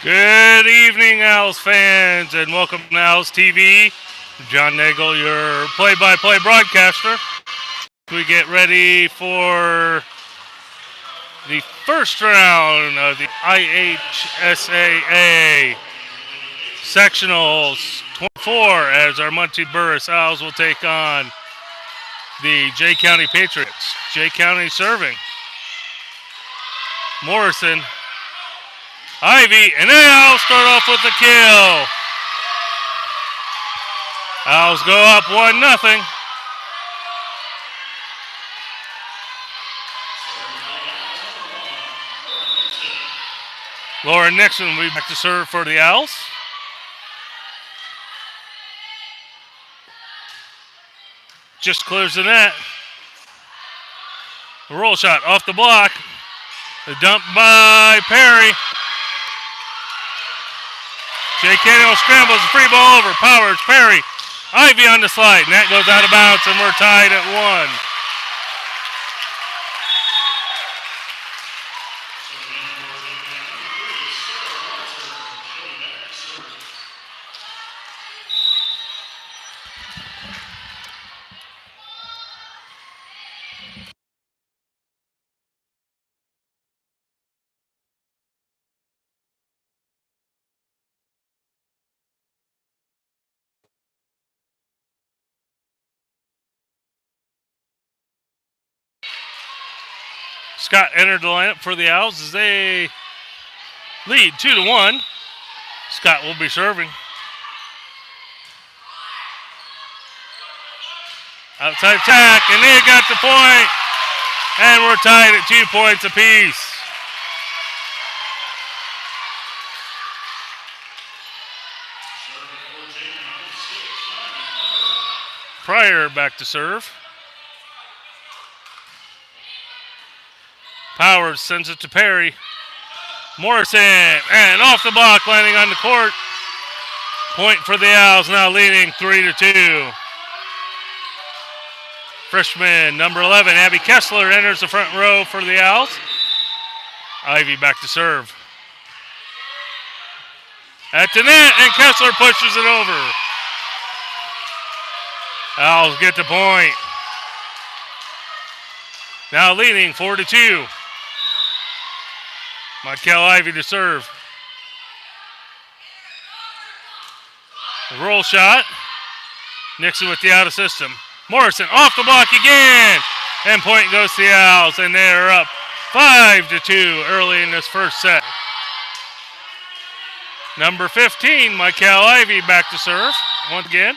Good evening, Owls fans, and welcome to Owls TV. John Nagel, your play-by-play broadcaster. We get ready for the first round of the IHSAA Sectionals 24 as our Muncie Burris Owls will take on the Jay County Patriots. Jay County serving. Morrison, Ivy, and the Owls start off with a kill. Owls go up 1-0. Lauren Nixon will be back to serve for the Owls. Just clears the net. A roll shot off the block. The dump by Perry. Jay County scrambles the free ball over. Powers, Perry, Ivy on the slide. And that goes out of bounds, and we're tied at 1. Scott entered the lineup for the Owls as they lead 2-1. Scott will be serving. Outside attack, and they got the point. And we're tied at 2 points apiece. Pryor back to serve. Powers sends it to Perry. Morrison, and off the block, landing on the court. Point for the Owls, now leading 3-2. Freshman number 11, Abby Kessler, enters the front row for the Owls. Ivy back to serve. At the net, and Kessler pushes it over. Owls get the point. Now leading 4-2. Michael Ivy to serve. A roll shot. Nixon with the out of system. Morrison off the block again. And point goes to the Owls, and they're up 5-2 early in this first set. Number 15, Michael Ivy back to serve once again.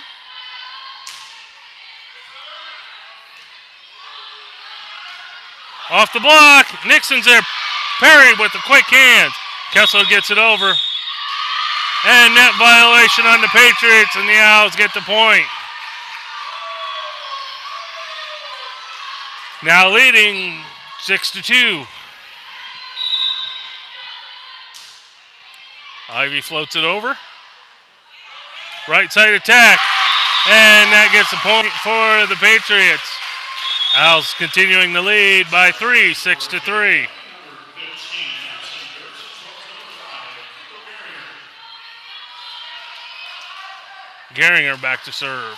Off the block. Nixon's there. Perry with the quick hands. Kessler gets it over. And net violation on the Patriots, and the Owls get the point. Now leading 6-2. Ivy floats it over. Right side attack. And that gets a point for the Patriots. Owls continuing the lead by 3, 6-3. Gehringer back to serve.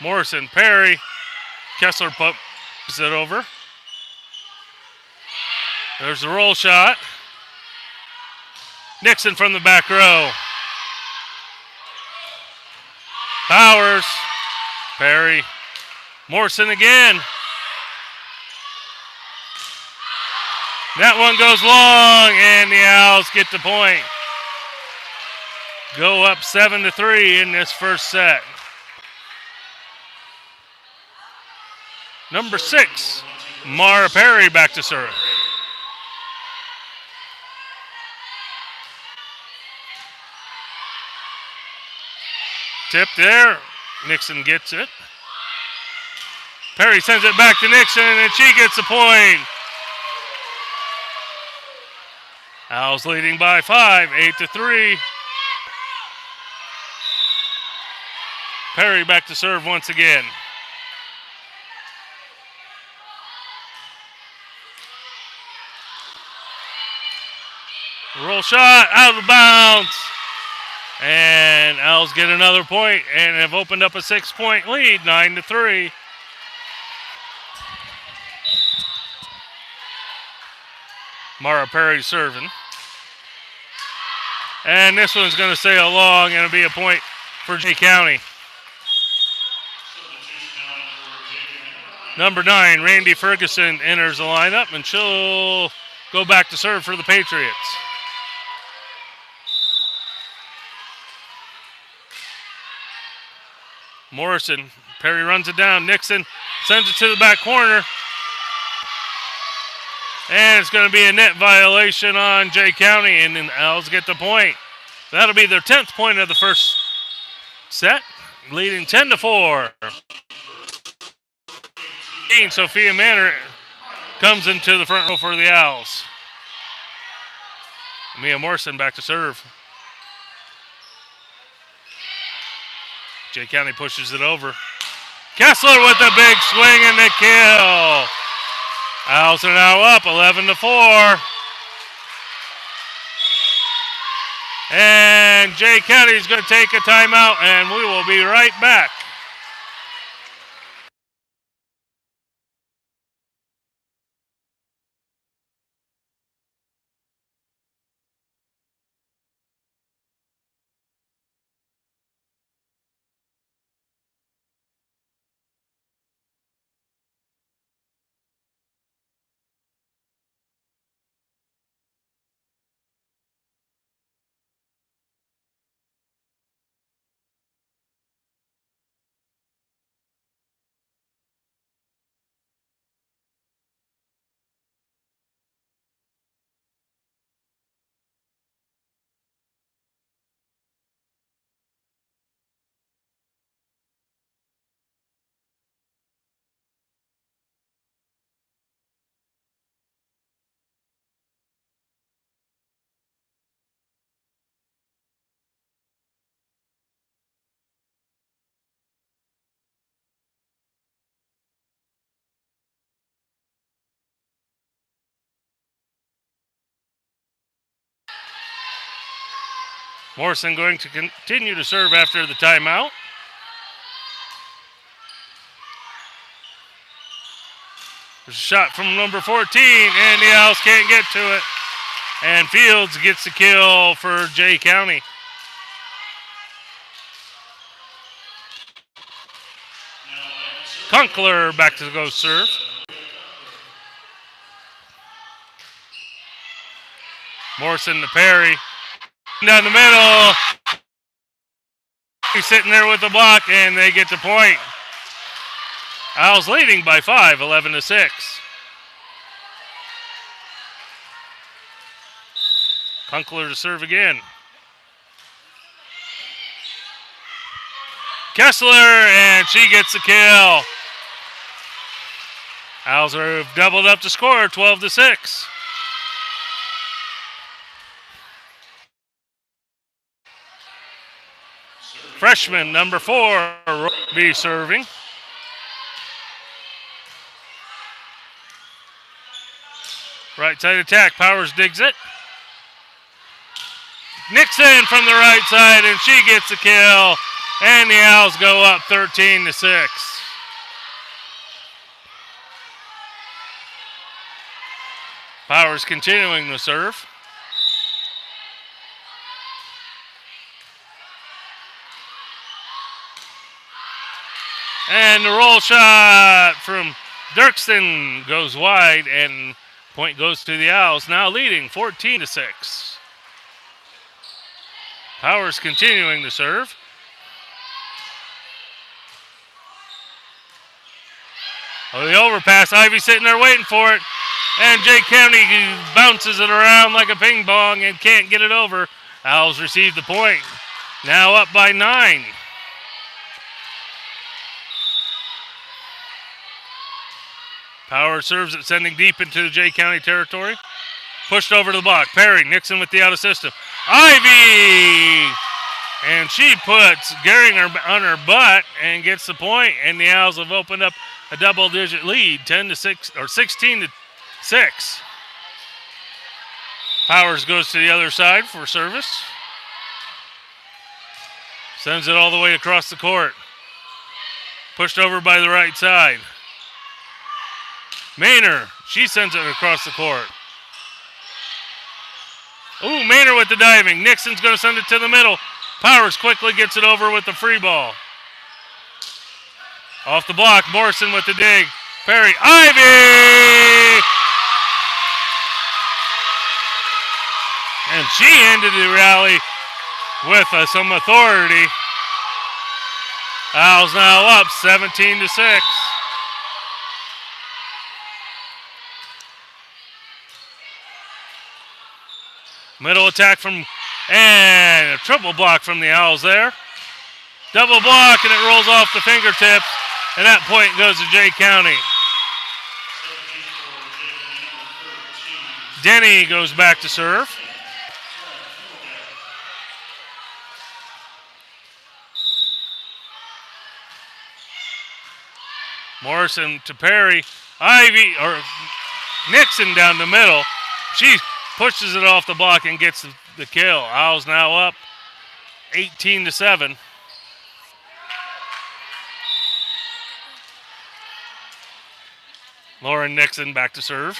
Morrison, Perry. Kessler pumps it over. There's the roll shot. Nixon from the back row. Powers. Perry. Morrison again. That one goes long, and the Owls get the point. Go up 7-3 in this first set. Number 6, Mara Perry back to serve. Tip there. Nixon gets it. Perry sends it back to Nixon, and she gets the point. Owls leading by 5, 8-3. Perry back to serve once again. Roll shot out of bounds. And Owls get another point and have opened up a 6-point lead, 9-3. Mara Perry serving. And this one's going to sail long and it'll be a point for Jay County. Number 9, Randy Ferguson enters the lineup, and she'll go back to serve for the Patriots. Morrison, Perry runs it down. Nixon sends it to the back corner. And it's going to be a net violation on Jay County, and then Owls get the point. That'll be their 10th point of the first set, leading 10-4. Sophia Manor comes into the front row for the Owls. Mia Morrison back to serve. Jay County pushes it over. Kessler with a big swing and the kill. Owls are now up 11-4. And Jay County is going to take a timeout, and we will be right back. Morrison going to continue to serve after the timeout. There's a shot from number 14, and the Owls can't get to it. And Fields gets the kill for Jay County. Conkler back to go serve. Morrison to Perry. Down the middle. He's sitting there with the block, and they get the point. Owls leading by 5, 11-6. Conkler to serve again. Kessler, and she gets the kill. Owls have doubled up the score, 12-6. Freshman number 4 will be serving. Right side attack. Powers digs it. Nixon from the right side, and she gets the kill. And the Owls go up 13-6. Powers continuing to serve. And the roll shot from Dirkston goes wide, and point goes to the Owls, now leading 14-6. Powers continuing to serve. Oh, the overpass. Ivy sitting there waiting for it. And Jay County bounces it around like a ping pong and can't get it over. Owls receive the point. Now up by 9. Power serves it, sending deep into the Jay County territory. Pushed over to the block. Perry, Nixon with the out of system. Ivy! And she puts Gehringer on her butt and gets the point. And the Owls have opened up a double-digit lead, 10-6 or 16-6. Powers goes to the other side for service. Sends it all the way across the court. Pushed over by the right side. Maynor, she sends it across the court. Ooh, Maynor with the diving. Nixon's going to send it to the middle. Powers quickly gets it over with the free ball. Off the block, Morrison with the dig. Perry, Ivy! And she ended the rally with some authority. Owls now up 17-6. Middle attack and a triple block from the Owls there. Double block, and it rolls off the fingertips, and that point goes to Jay County. Denny goes back to serve. Morrison to Perry. Nixon down the middle. She pushes it off the block and gets the kill. Owls now up 18-7. Lauren Nixon back to serve.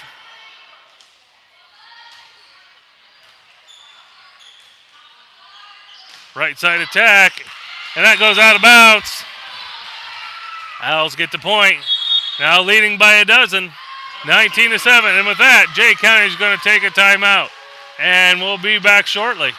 Right side attack, and that goes out of bounds. Owls get the point. Now leading by a dozen, 19-7. And with that, Jay County is going to take a timeout. And we'll be back shortly.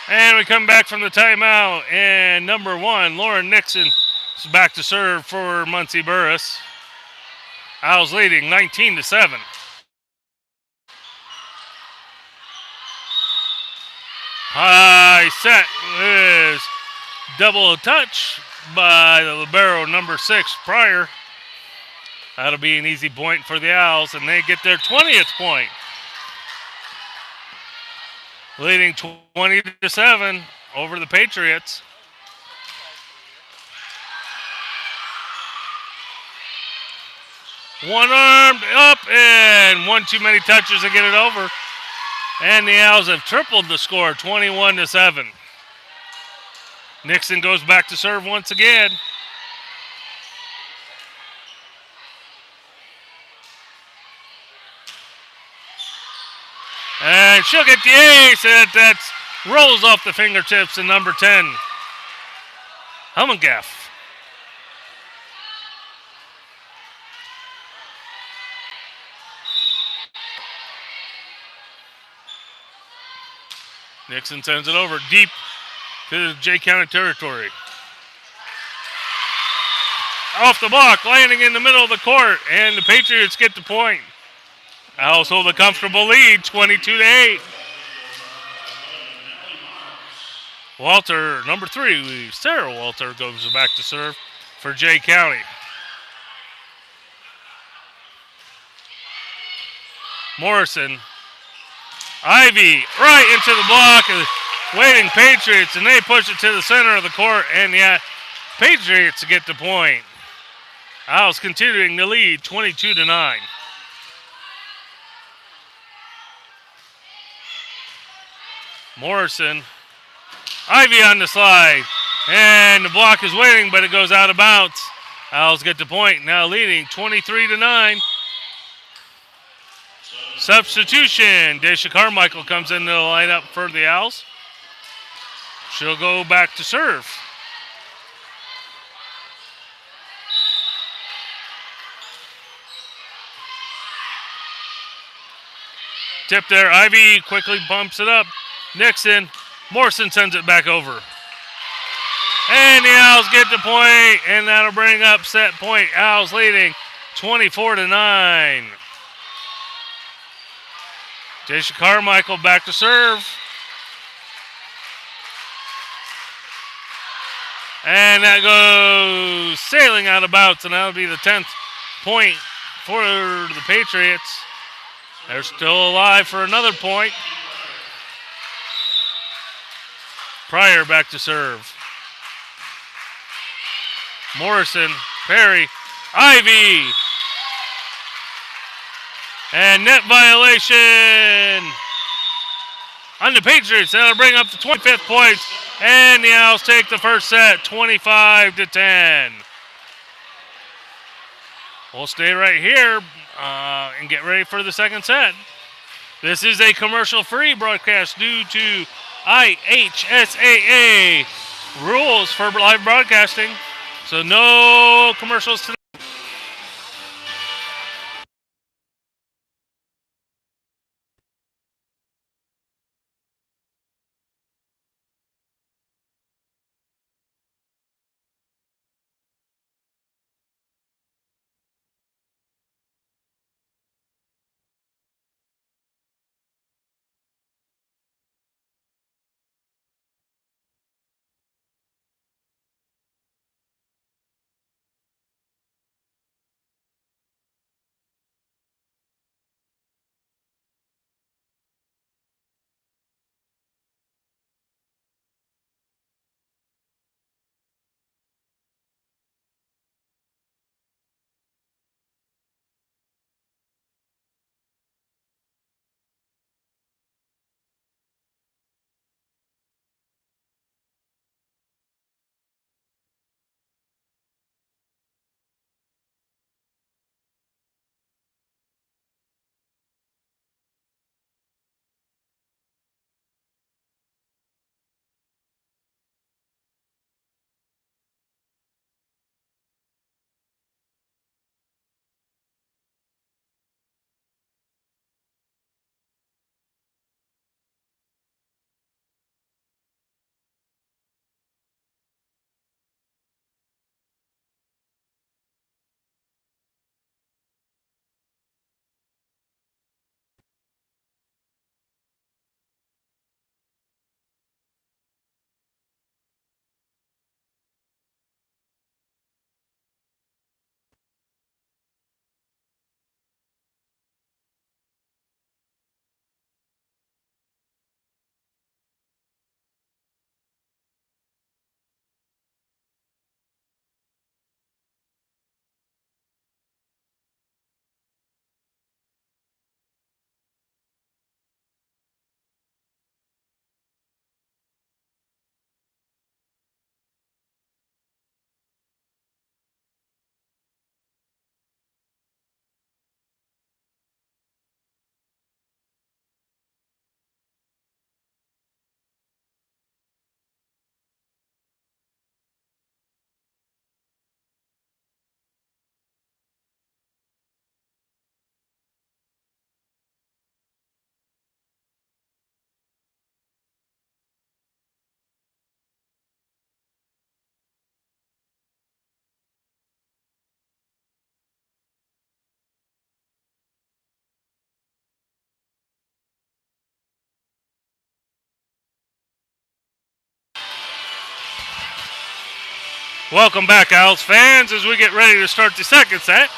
And we come back from the timeout, and number one, Lauren Nixon, is back to serve for Muncie Burris. Owls leading 19-7. High set is double touch by the libero number 6 Pryor. That'll be an easy point for the Owls, and they get their 20th point. Leading 20-7 over the Patriots. One armed up, and one too many touches to get it over. And the Owls have tripled the score, 21-7. Nixon goes back to serve once again. And she'll get the ace, and that rolls off the fingertips in number 10, Helmengaff. Nixon sends it over deep to the Jay County territory. Off the block, landing in the middle of the court, and the Patriots get the point. Owls hold a comfortable lead, 22-8. Walter, number 3, Sarah Walter, goes back to serve for Jay County. Morrison. Ivy right into the block of the waiting Patriots, and they push it to the center of the court, and the Patriots get the point. Owls continuing to lead 22-9. Morrison. Ivy on the slide, and the block is waiting, but it goes out of bounds. Owls get the point, now leading 23-9. Substitution. Daisha Carmichael comes into the lineup for the Owls. She'll go back to serve. Tip there. Ivy quickly bumps it up. Nixon. Morrison sends it back over. And the Owls get the point, and that'll bring up set point. Owls leading 24-9. Daisha Carmichael back to serve. And that goes sailing out of bounds, and that'll be the 10th point for the Patriots. They're still alive for another point. Pryor back to serve. Morrison, Perry, Ivy. And net violation on the Patriots. That'll bring up the 25th points. And the Owls take the first set, 25-10. We'll stay right here and get ready for the second set. This is a commercial-free broadcast due to IHSAA rules for live broadcasting. So no commercials today. Welcome back, Owls fans, as we get ready to start the second set.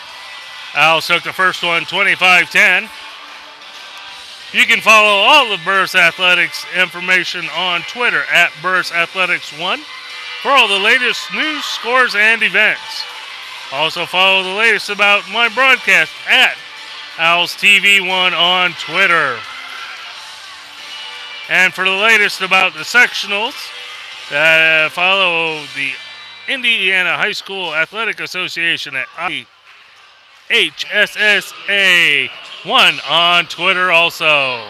Owls took the first one 25-10. You can follow all of Burris Athletics information on Twitter at Burris Athletics 1 for all the latest news, scores, and events. Also follow the latest about my broadcast at Owls TV 1 on Twitter. And for the latest about the sectionals, follow the Indiana High School Athletic Association at HSSA1 on Twitter also.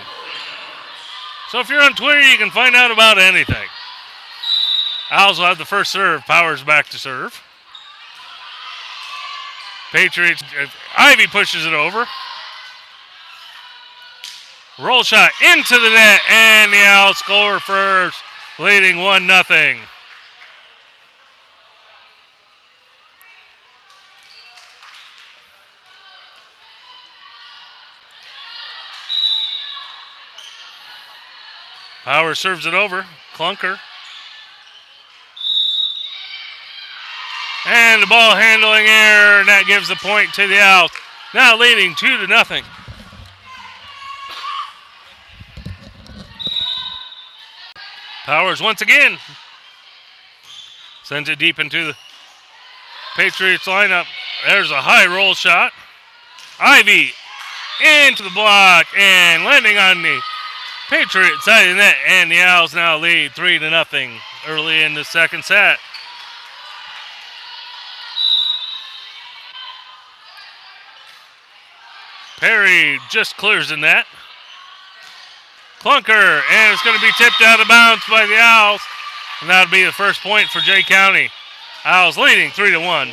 So if you're on Twitter, you can find out about anything. Owls will have the first serve. Powers back to serve. Patriots, Ivy pushes it over. Roll shot into the net, and the Owls score first, leading 1-0. Powers serves it over. Clunker. And the ball handling error, and that gives the point to the Owls. Now leading 2-0. Powers once again sends it deep into the Patriots lineup. There's a high roll shot. Ivy into the block and landing on the Patriots side of the net, and the Owls now lead 3-0 early in the second set. Perry just clears the net. Clunker, and it's going to be tipped out of bounds by the Owls. And that'll be the first point for Jay County. Owls leading 3-1.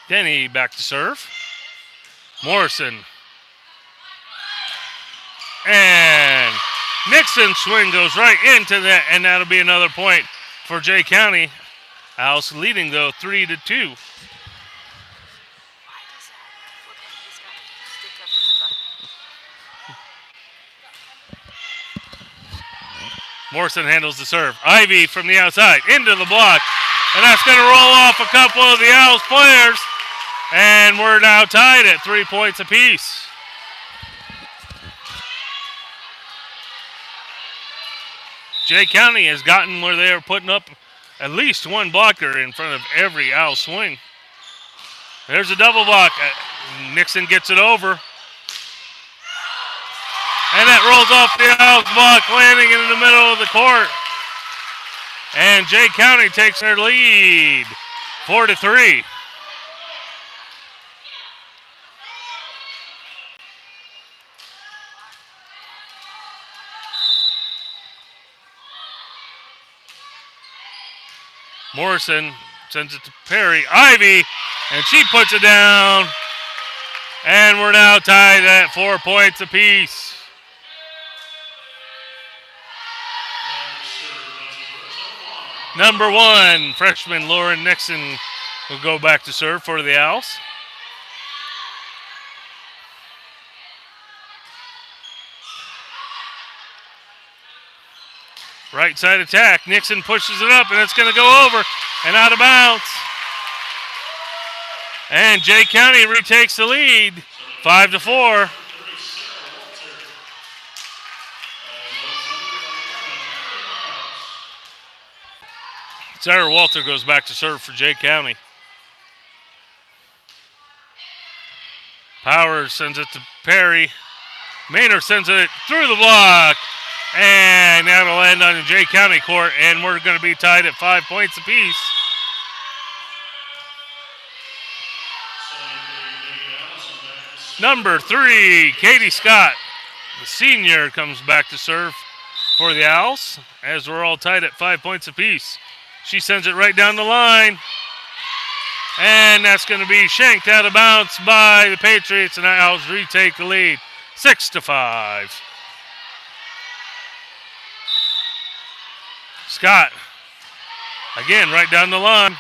Denny back to serve. Morrison. And Nixon's swing goes right into that, and that'll be another point for Jay County. Owls leading, though, 3-2. Morrison handles the serve. Ivy from the outside into the block, and that's going to roll off a couple of the Owls players, and we're now tied at 3 points apiece. Jay County has gotten where they are putting up at least one blocker in front of every Owl swing. There's a double block. Nixon gets it over. And that rolls off the Owls block, landing in the middle of the court. And Jay County takes their lead, 4-3. Morrison sends it to Perry. Ivy, and she puts it down. And we're now tied at 4 points apiece. Number 1, freshman Lauren Nixon will go back to serve for the Owls. Right side attack. Nixon pushes it up, and it's going to go over and out of bounds. And Jay County retakes the lead, 5-4. Sarah Walter goes back to serve for Jay County. Powers sends it to Perry. Maynard sends it through the block. And that'll land on the Jay County court, and we're going to be tied at 5 points apiece. Number 3, Katie Scott, the senior, comes back to serve for the Owls, as we're all tied at 5 points apiece. She sends it right down the line, and that's going to be shanked out of bounds by the Patriots, and the Owls retake the lead, 6-5. Scott, again, right down the line.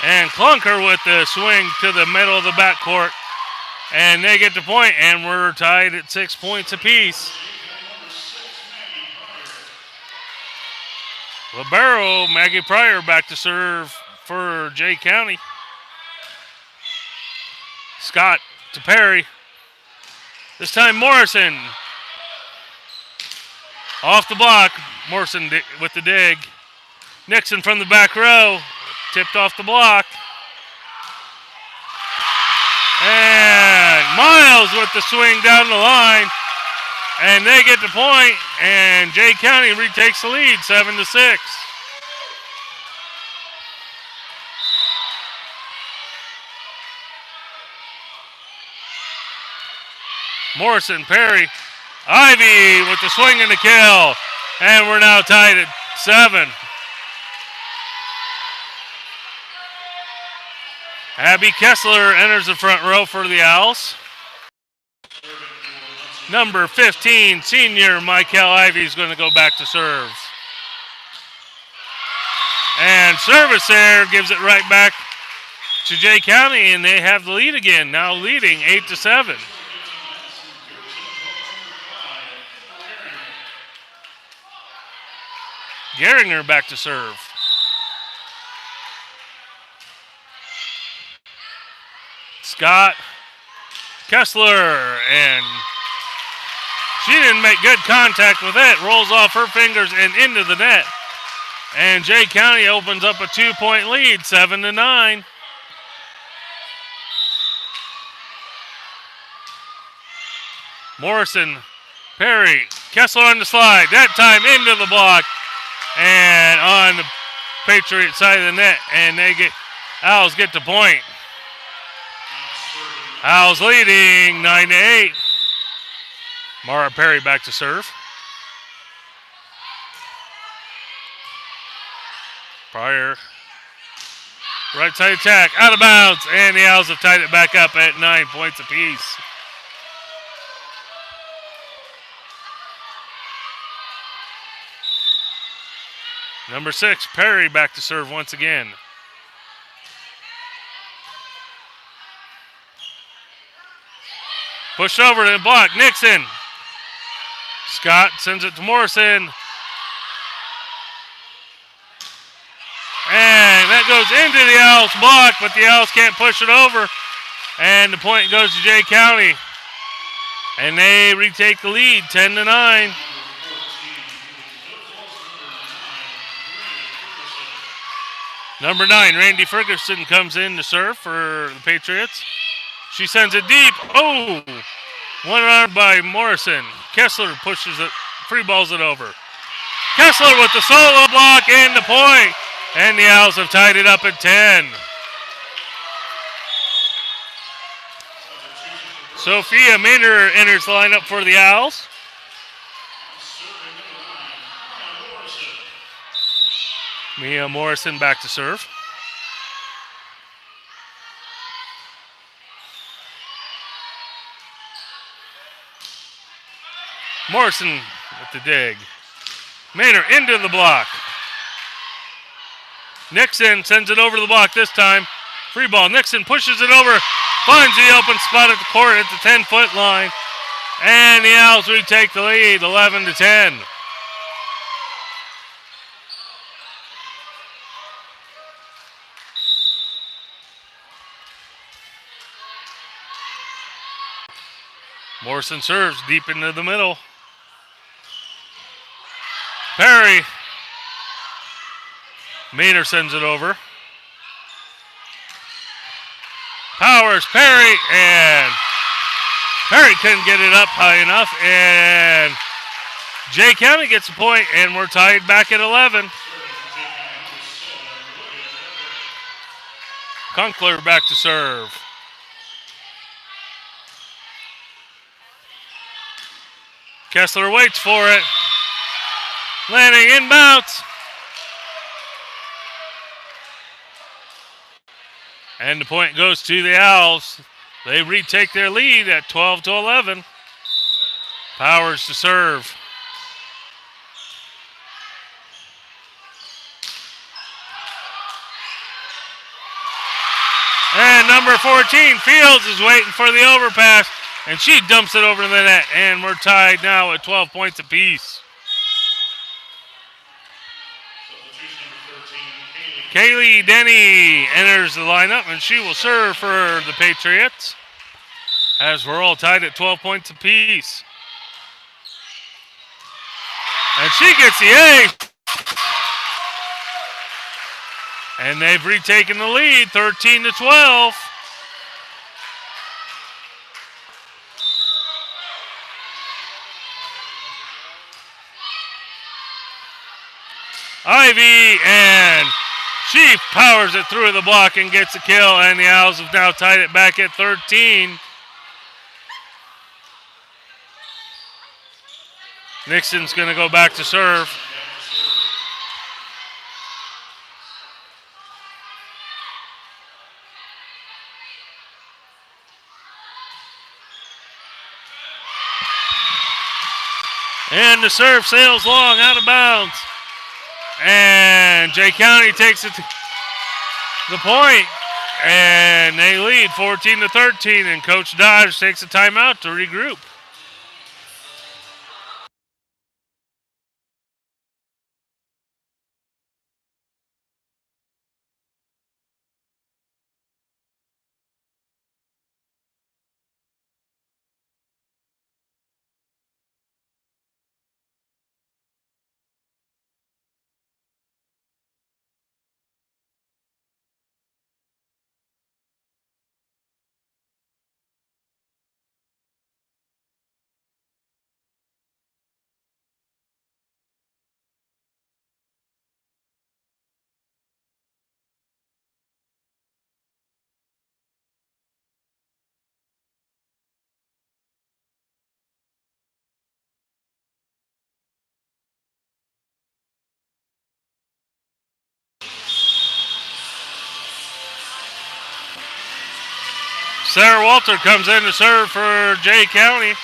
And Clunker with the swing to the middle of the backcourt. And they get the point, and we're tied at 6 points apiece. Libero, Maggie Pryor back to serve for Jay County. Scott to Perry. This time Morrison. Off the block. Morrison with the dig. Nixon from the back row. Tipped off the block. Owls with the swing down the line. And they get the point, and Jay County retakes the lead, 7-6. Morrison, Perry, Ivy with the swing and the kill. And we're now tied at 7. Abby Kessler enters the front row for the Owls. Number 15, senior Michael Ivy is going to go back to serve. And service there gives it right back to Jay County, and they have the lead again, now leading 8-7. Gehringer back to serve. Scott Kessler, and she didn't make good contact with it. Rolls off her fingers and into the net. And Jay County opens up a 2-point lead, 7-9. Morrison, Perry, Kessler on the slide. That time into the block and on the Patriot side of the net. And Owls get the point. Owls leading 9-8. Mara Perry back to serve. Pryor, right side attack, out of bounds, and the Owls have tied it back up at 9 points apiece. Number 6, Perry back to serve once again. Pushed over to the block, Nixon. Scott sends it to Morrison. And that goes into the Owls block, but the Owls can't push it over. And the point goes to Jay County. And they retake the lead, 10-9. Number 9, Randy Ferguson comes in to serve for the Patriots. She sends it deep. Oh! One arm by Morrison. Kessler pushes it, free balls it over. Kessler with the solo block and the point. And the Owls have tied it up at 10. Sophia Maynard enters the lineup for the Owls. Mia Morrison back to serve. Morrison with the dig. Maynard into the block. Nixon sends it over the block this time. Free ball. Nixon pushes it over. Finds the open spot at the court at the 10-foot line. And the Owls retake the lead, 11-10. Morrison serves deep into the middle. Perry. Maynard sends it over. Powers, Perry, and Perry couldn't get it up high enough, and Jay County gets a point, and we're tied back at 11. Kunkler back to serve. Kessler waits for it. Landing inbounds. And the point goes to the Owls. They retake their lead at 12-11. Powers to serve. And number 14, Fields, is waiting for the overpass, and she dumps it over the net, and we're tied now at 12 points apiece. Kaylee Denny enters the lineup, and she will serve for the Patriots, as we're all tied at 12 points apiece. And she gets the ace. And they've retaken the lead, 13-12. Ivy, and she powers it through the block and gets a kill, and the Owls have now tied it back at 13. Nixon's going to go back to serve. And the serve sails long out of bounds. And Jay County takes it to the point. And they lead 14-13. And Coach Dodge takes a timeout to regroup. Sarah Walter comes in to serve for Jay County.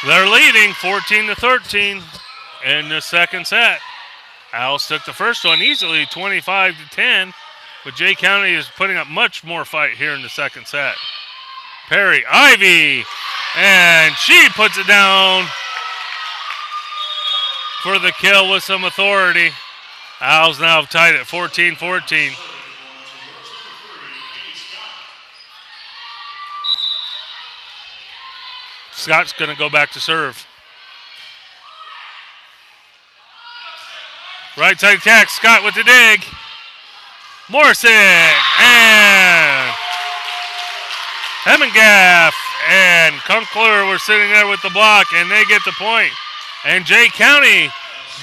They're leading 14-13 in the second set. Owls took the first one easily, 25-10, but Jay County is putting up much more fight here in the second set. Perry, Ivy, and she puts it down for the kill with some authority. Owls now tied at 14-14. Scott's going to go back to serve. Right side attack, Scott with the dig. Morrison and Hemmengaff and Kunkel were sitting there with the block, and they get the point. And Jay County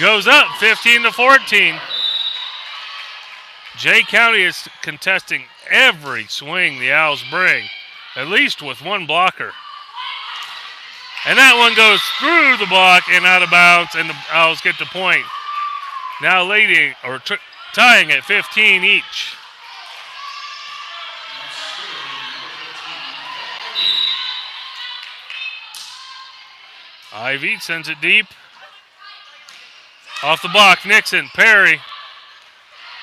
goes up 15-14. Jay County is contesting every swing the Owls bring, at least with one blocker. And that one goes through the block and out of bounds, and the Owls get the point. Now leading, or tying at 15 each. Ivy sends it deep. Off the block, Nixon, Perry.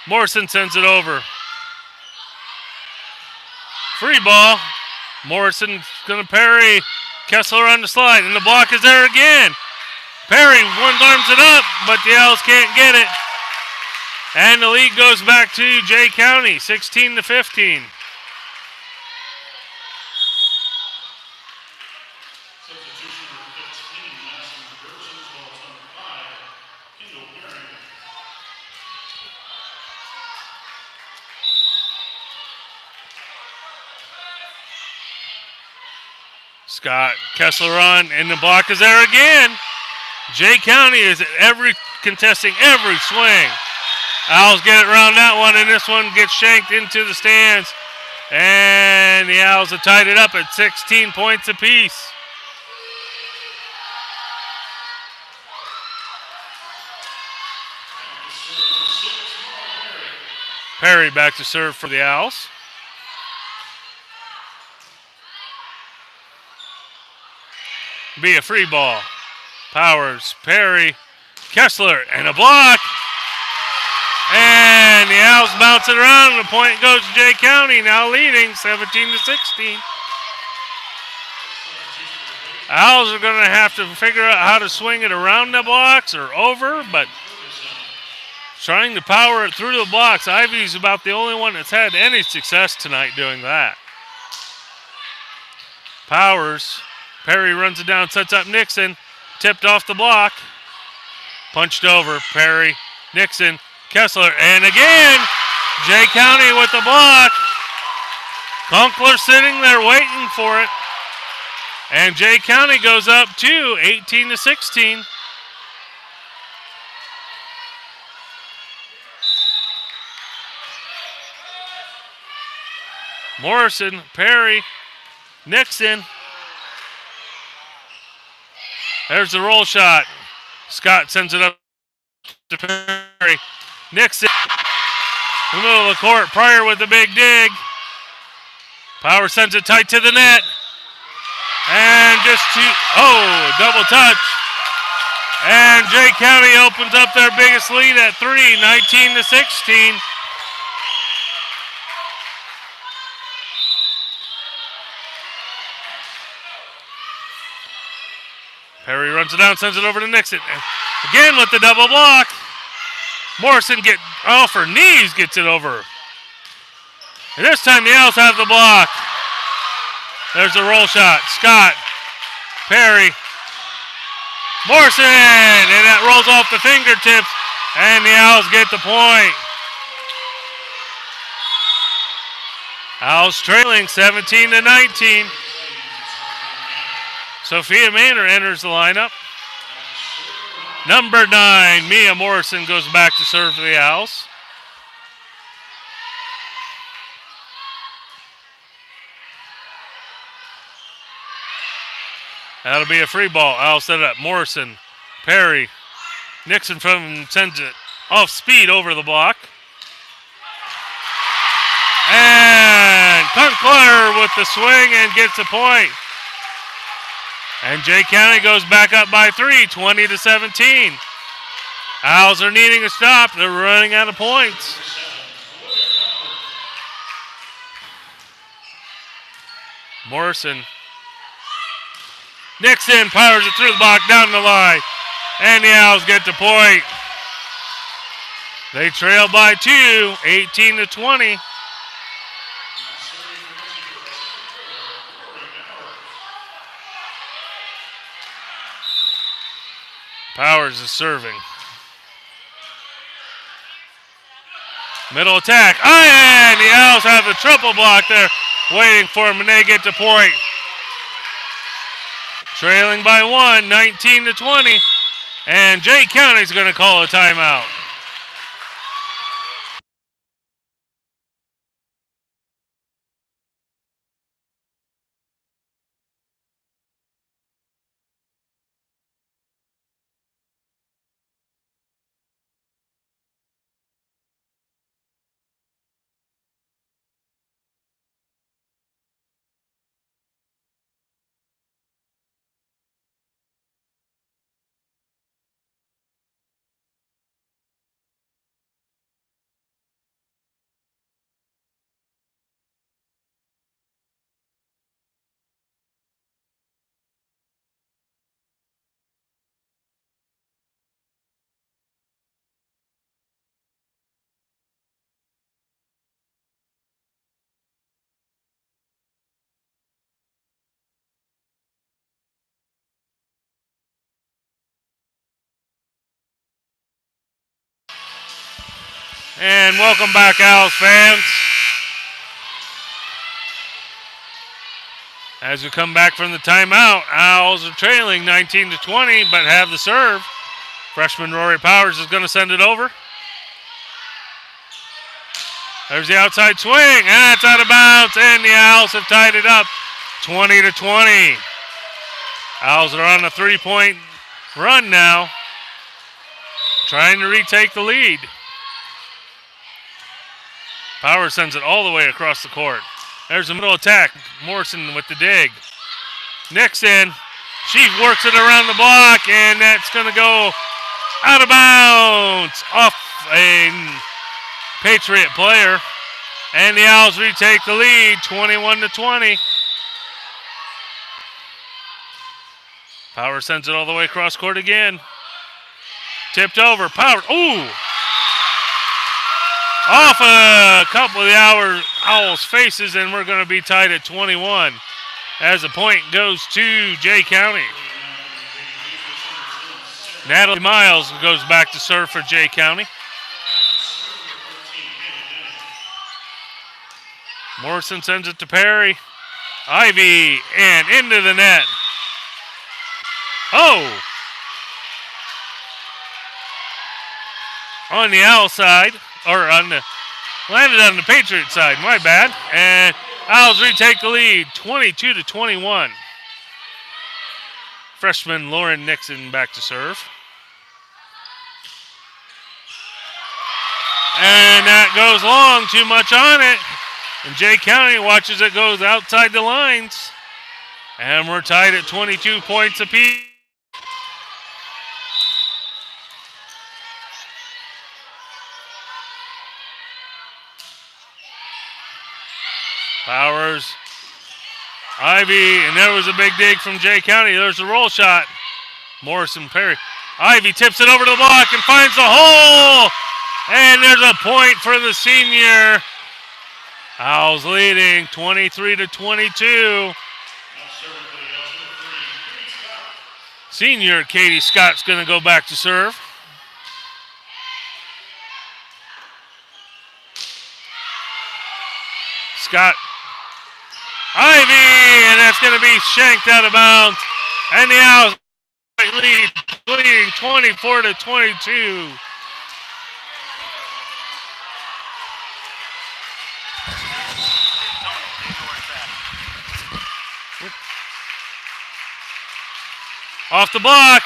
Morrison sends it over. Free ball. Morrison's going to parry. Kessler on the slide, and the block is there again. Perry one-arms it up, but the Owls can't get it. And the lead goes back to Jay County, 16-15. Scott Kessler on, and the block is there again. Jay County is contesting every swing. Owls get it around that one, and this one gets shanked into the stands. And the Owls have tied it up at 16 points apiece. Perry back to serve for the Owls. Be a free ball. Powers, Perry, Kessler, and a block. And the Owls bounce it around, and the point goes to Jay County, now leading 17-16. Owls are going to have to figure out how to swing it around the blocks or over, but trying to power it through the blocks. Ivy's about the only one that's had any success tonight doing that. Powers. Perry runs it down, sets up Nixon. Tipped off the block. Punched over. Perry, Nixon, Kessler, and again, Jay County with the block. Kunkel sitting there waiting for it. And Jay County goes up to 18-16. Morrison, Perry, Nixon. There's the roll shot. Scott sends it up to Perry. Nixon. In the middle of the court. Pryor with the big dig. Power sends it tight to the net. And double touch. And Jay County opens up their biggest lead at 3, 19-16. Perry runs it down, sends it over to Nixon. Again with the double block. Morrison off her knees, gets it over. And this time the Owls have the block. There's the roll shot. Scott, Perry, Morrison, and that rolls off the fingertips, and the Owls get the point. Owls trailing 17-19. Sophia Manor enters the lineup. Number 9, Mia Morrison, goes back to serve for the Owls. That'll be a free ball. Owls set it up. Morrison, Perry, Nixon sends it off speed over the block. And Kunkler with the swing and gets the point. And Jay County goes back up by 3, 20-17. Owls are needing a stop. They're running out of points. Morrison. Nixon powers it through the block, down the line. And the Owls get the point. They trail by 2, 18-20. Powers is serving. Middle attack. And the Owls have the triple block there waiting for them, and they get the point. Trailing by 1, 19-20. And Jay County's going to call a timeout. And welcome back, Owls fans. As we come back from the timeout, Owls are trailing 19-20, but have the serve. Freshman Rory Powers is going to send it over. There's the outside swing, and that's out of bounds, and the Owls have tied it up 20-20. Owls are on a 3-point run now, trying to retake the lead. Powers sends it all the way across the court. There's the middle attack. Morrison with the dig. Nixon. She works it around the block, and that's going to go out of bounds off a Patriot player. And the Owls retake the lead, 21-20. Powers sends it all the way across court again. Tipped over. Powers. Ooh! Off a couple of the Owls' faces, and we're going to be tied at 21 as the point goes to Jay County. Natalie Miles goes back to serve for Jay County. Morrison sends it to Perry. Ivy, and into the net. Oh! On the Owl side. Or landed on the Patriot side, my bad. And Owls retake the lead, 22-21. Freshman Lauren Nixon back to serve. And that goes long, too much on it. And Jay County watches it goes outside the lines. And we're tied at 22 points apiece. Powers, Ivy, and there was a big dig from Jay County. There's a roll shot. Morrison Perry. Ivy tips it over to the block and finds the hole. And there's a point for the senior. Owls leading 23-22. Senior Katie Scott's going to go back to serve. Scott. Ivy, and that's going to be shanked out of bounds. And the Owls leading 24-22. Off the block,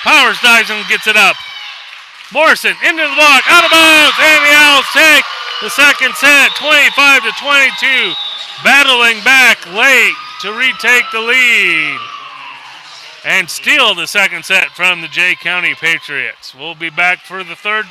Powers dives and gets it up. Morrison into the block, out of bounds, and the Owls take the second set, 25-22. Battling back late to retake the lead and steal the second set from the Jay County Patriots. We'll be back for the third.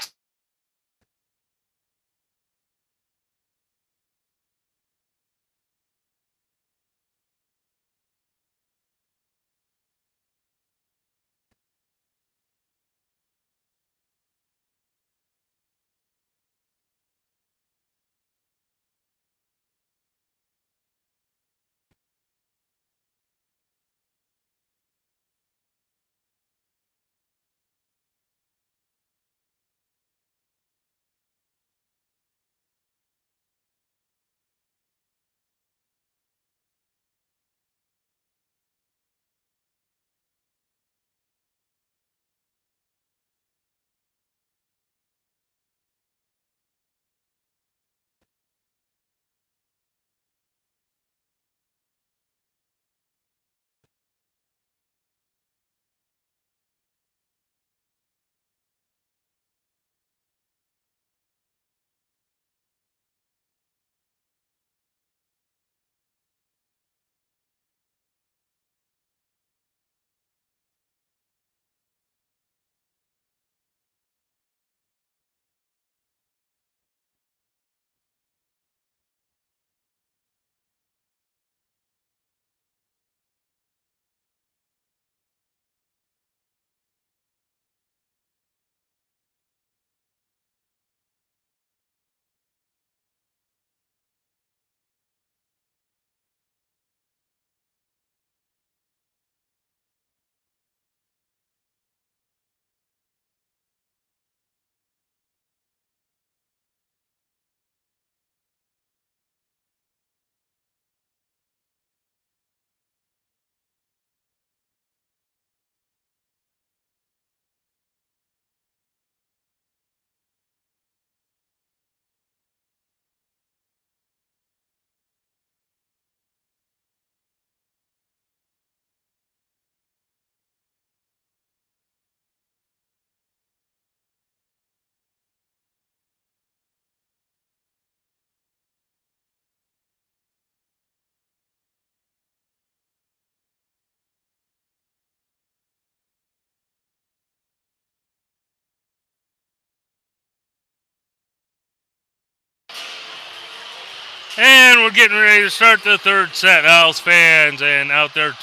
And we're getting ready to start the third set, Owls fans. And out there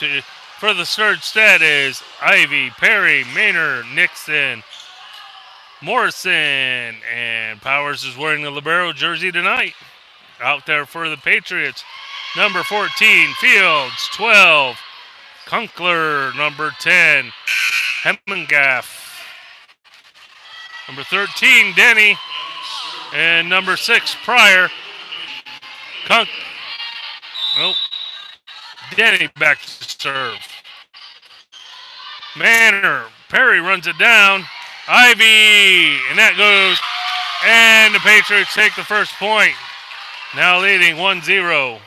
for the third set is Ivy, Perry, Maynard, Nixon, Morrison, and Powers is wearing the libero jersey tonight. Out there for the Patriots, number 14, Fields, 12, Kunkler, number 10, Hemmengaff, number 13, Denny, and number 6, Pryor. Denny back to serve. Manor, Perry runs it down. Ivy, and that goes. And the Patriots take the first point. Now leading 1-0.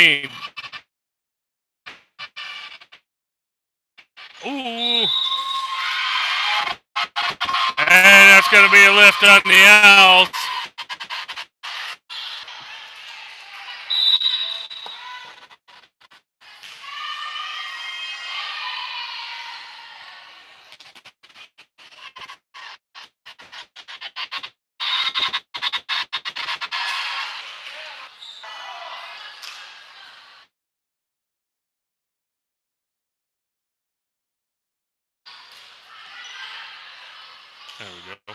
point. Ooh. And that's going to be a lift on the Owls. There we go.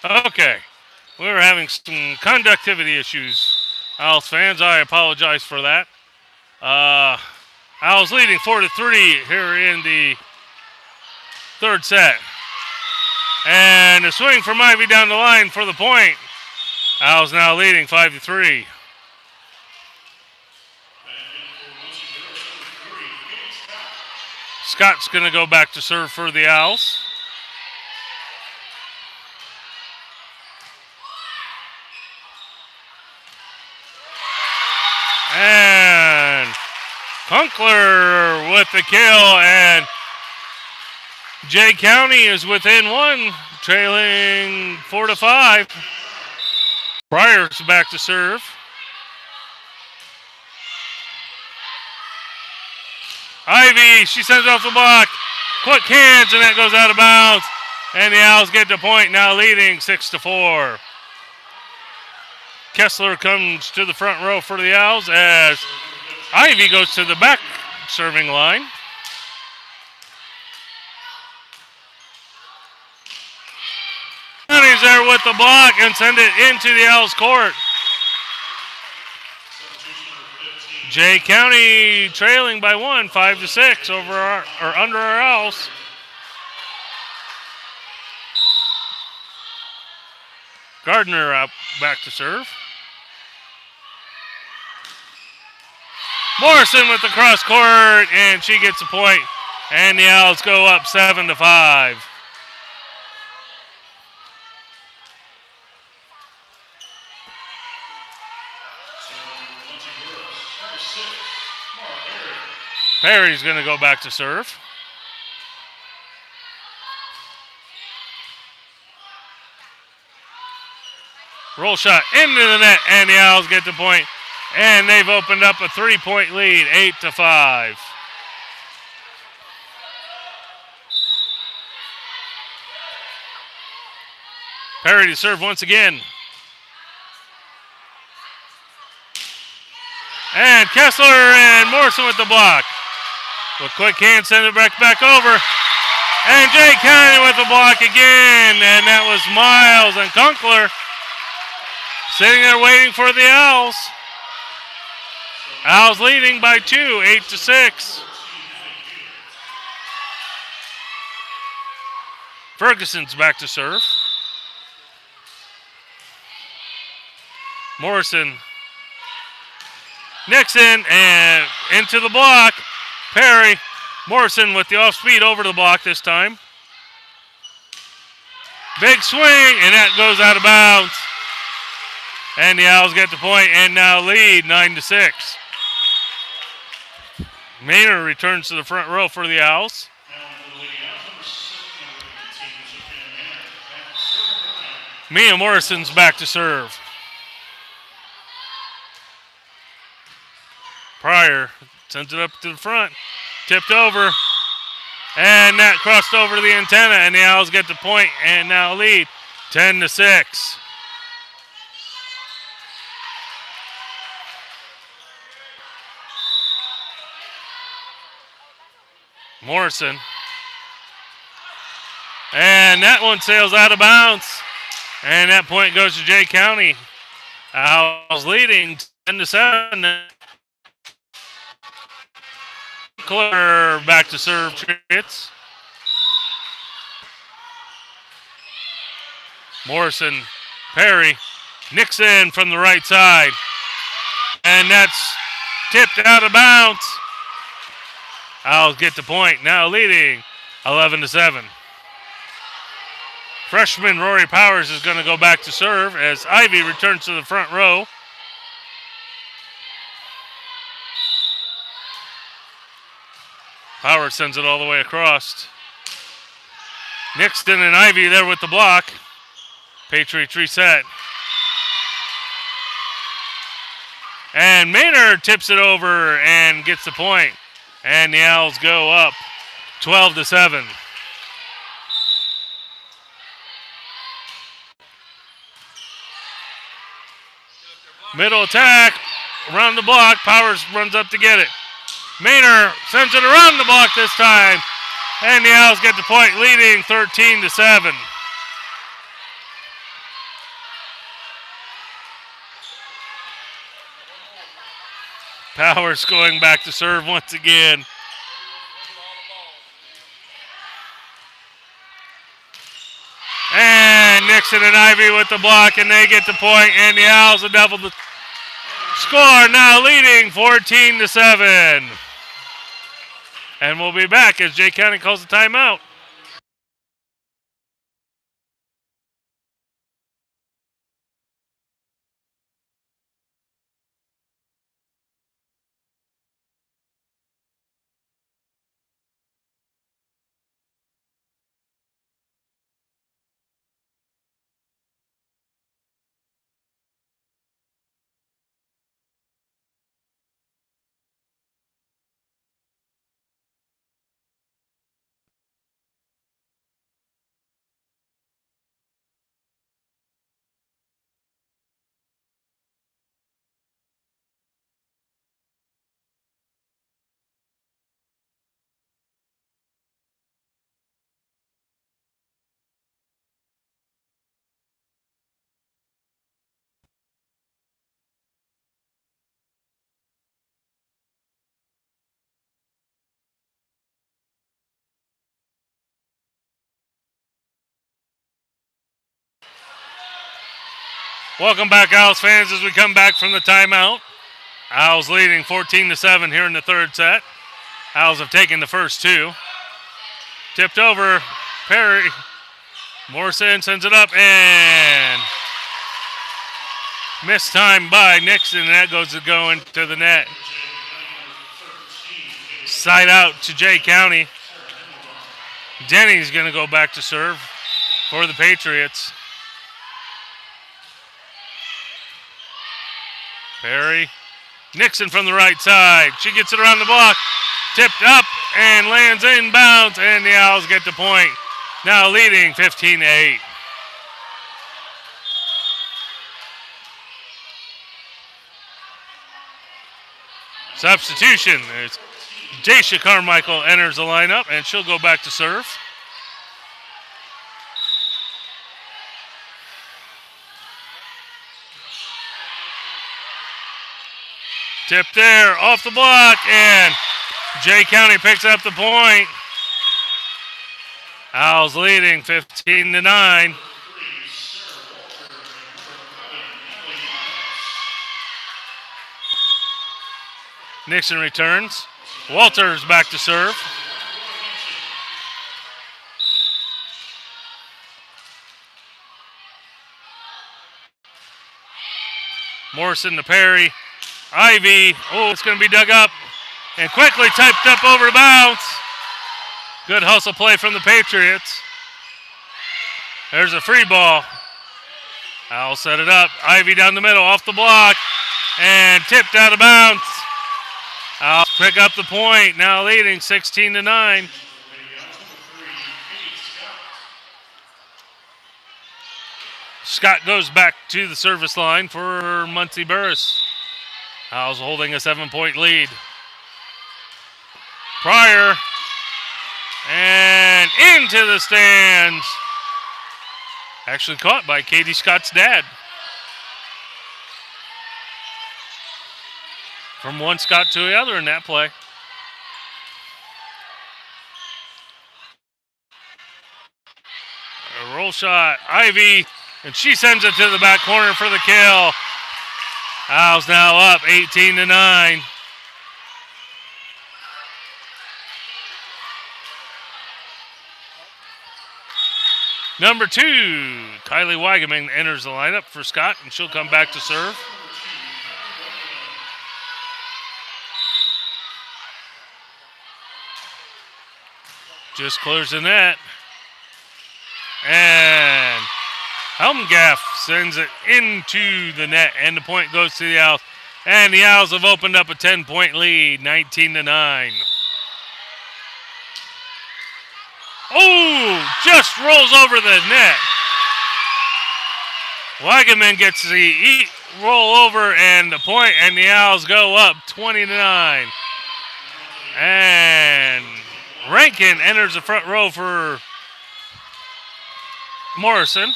Okay, we were having some conductivity issues, Owls fans. I apologize for that. Owls leading 4-3 here in the third set. And a swing from Ivy down the line for the point. Owls now leading 5-3. Scott's going to go back to serve for the Owls. And Kunkler with the kill, and Jay County is within one, trailing 4-5. Pryor's back to serve. Ivy, she sends it off the block. Quick hands, and that goes out of bounds. And the Owls get the point, now leading 6-4. Kessler comes to the front row for the Owls as Ivy goes to the back serving line. County's there with the block and send it into the Owls court. Jay County trailing by 1, 5-6 over under our Owls. Gardner out back to serve. Morrison with the cross court, and she gets a point. And the Owls go up 7-5. Perry's going to go back to serve. Roll shot into the net, and the Owls get the point. And they've opened up a 3-point lead, 8-5. Perry to serve once again. And Kessler and Morrison with the block. With quick hands, send it back over. And Jay County with the block again. And that was Miles and Kunkler sitting there waiting for the Owls. Owls leading by 2, 8-6. Ferguson's back to serve. Morrison. Nixon and into the block. Perry. Morrison with the off speed over the block this time. Big swing, and that goes out of bounds. And the Owls get the point and now lead 9-6. Maynard returns to the front row for the Owls. Mia Morrison's back to serve. Pryor sends it up to the front. Tipped over. And that crossed over to the antenna, and the Owls get the point and now lead 10-6. Morrison. And that one sails out of bounds. And that point goes to Jay County. Owls leading 10-7. Clear back to serve Patriots. Morrison, Perry, Nixon from the right side. And that's tipped out of bounds. Owls get the point, now leading 11-7. Freshman Rory Powers is going to go back to serve as Ivy returns to the front row. Powers sends it all the way across. Nixon and Ivy there with the block. Patriots reset. And Maynard tips it over and gets the point. And the Owls go up 12-7. Middle attack, around the block. Powers runs up to get it. Maynard sends it around the block this time. And the Owls get the point, leading 13-7. Powers going back to serve once again. And Nixon and Ivy with the block, and they get the point, and the Owls have doubled the score, now leading 14-7. And we'll be back as Jay County calls the timeout. Welcome back, Owls fans, as we come back from the timeout. Owls leading 14-7 here in the third set. Owls have taken the first two. Tipped over, Perry. Morrison sends it up, and missed time by Nixon, and that goes to go into the net. Side out to Jay County. Denny's going to go back to serve for the Patriots. Perry. Nixon from the right side. She gets it around the block. Tipped up and lands inbounds, and the Owls get the point. Now leading 15-8. Substitution. There's Daisha Carmichael enters the lineup, and she'll go back to serve. Tip there, off the block, and Jay County picks up the point. Owls leading 15-9. Nixon returns. Walters back to serve. Morrison to Perry. Ivy, it's going to be dug up and quickly typed up over the bounce. Good hustle play from the Patriots. There's a free ball. Owls set it up. Ivy down the middle, off the block, and tipped out of bounds. Owls pick up the point, now leading 16-9. Scott goes back to the service line for Muncie Burris. Owls holding a 7-point lead. Pryor And into the stands. Actually caught by Katie Scott's dad. From one Scott to the other in that play. A roll shot, Ivy, and she sends it to the back corner for the kill. Owls now up 18-9. Number 2, Kylie Weigeman enters the lineup for Scott, and she'll come back to serve. Just clears the net. And Helmgaff sends it into the net, and the point goes to the Owls. And the Owls have opened up a 10-point lead, 19-9. Oh, just rolls over the net. Weigeman gets the roll over and the point, and the Owls go up 20-9. And Rankin enters the front row for Morrison.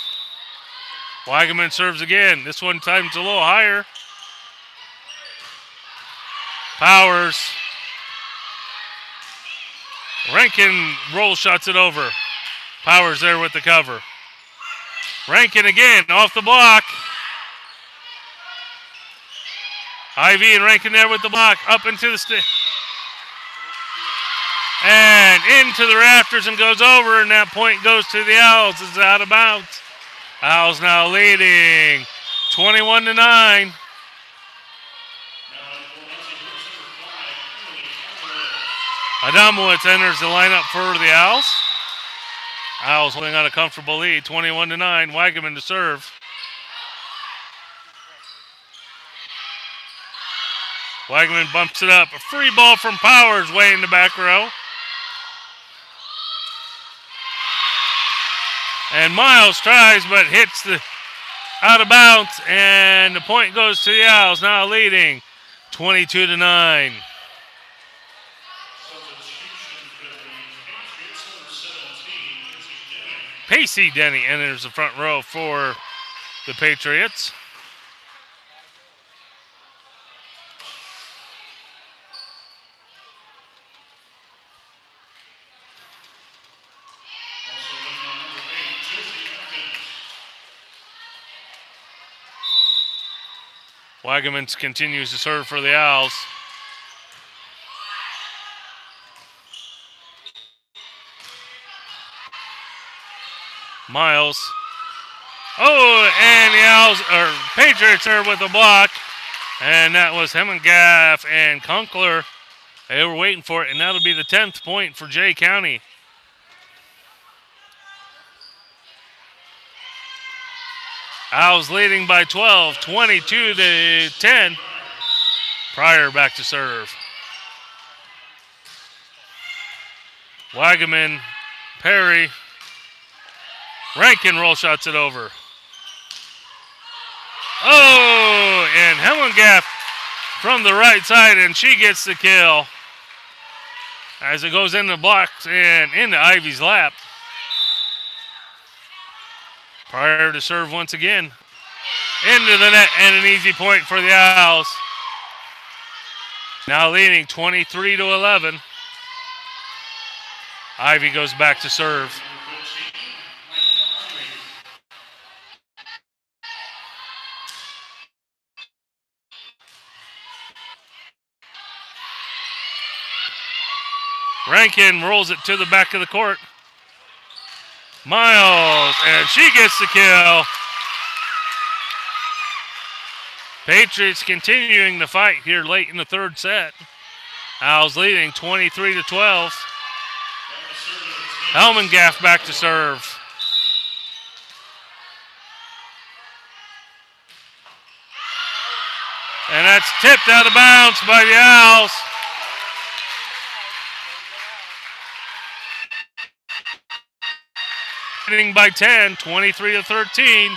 Weigeman serves again. This one time's a little higher. Powers. Rankin roll shots it over. Powers there with the cover. Rankin again off the block. Ivy and Rankin there with the block. Up into the and into the rafters and goes over, and that point goes to the Owls. It's out of bounds. Owls now leading 21-9. Adamowitz enters the lineup for the Owls. Owls holding on a comfortable lead, 21-9. Weigeman to serve. Weigeman bumps it up. A free ball from Powers way in the back row. And Miles tries but hits the out of bounds, and the point goes to the Owls, now leading 22-9. Pacey Denny enters the front row for the Patriots. Weigeman continues to serve for the Owls. Miles. Oh, and the Owls, or Patriots are with a block. And that was Hemmengaff and Kunkler. They were waiting for it, and that'll be the 10th point for Jay County. Owls leading by 12, 22-10. Pryor back to serve. Weigeman, Perry. Rankin roll shots it over. Oh, and Hemmengaff from the right side, and she gets the kill. As it goes in the blocks and into Ivy's lap. Pryor to serve once again. Into the net, and an easy point for the Owls. Now leading 23-11. Ivy goes back to serve. Rankin rolls it to the back of the court. Miles, and she gets the kill. Patriots continuing the fight here late in the third set. Owls leading 23-12. Helmengaff back to serve. And that's tipped out of bounds by the Owls. Leading by 10, 23-13.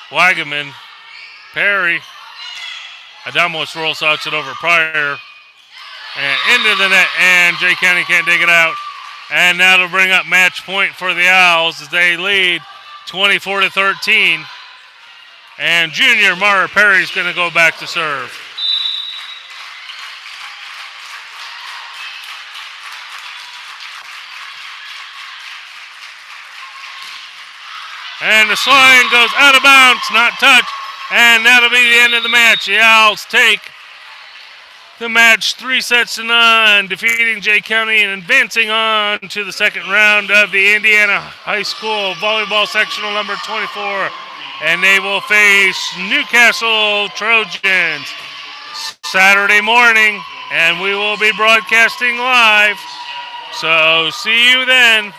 Weigeman, Perry, Adamos rolls it over Pryor and into the net, and Jay County can't dig it out. And now to bring up match point for the Owls as they lead 24-13. And junior Mara Perry's going to go back to serve. And the sling goes out of bounds, not touched. And that'll be the end of the match. The Owls take the match 3-0, defeating Jay County and advancing on to the second round of the Indiana High School Volleyball Sectional number 24. And they will face Newcastle Trojans Saturday morning. And we will be broadcasting live. So see you then.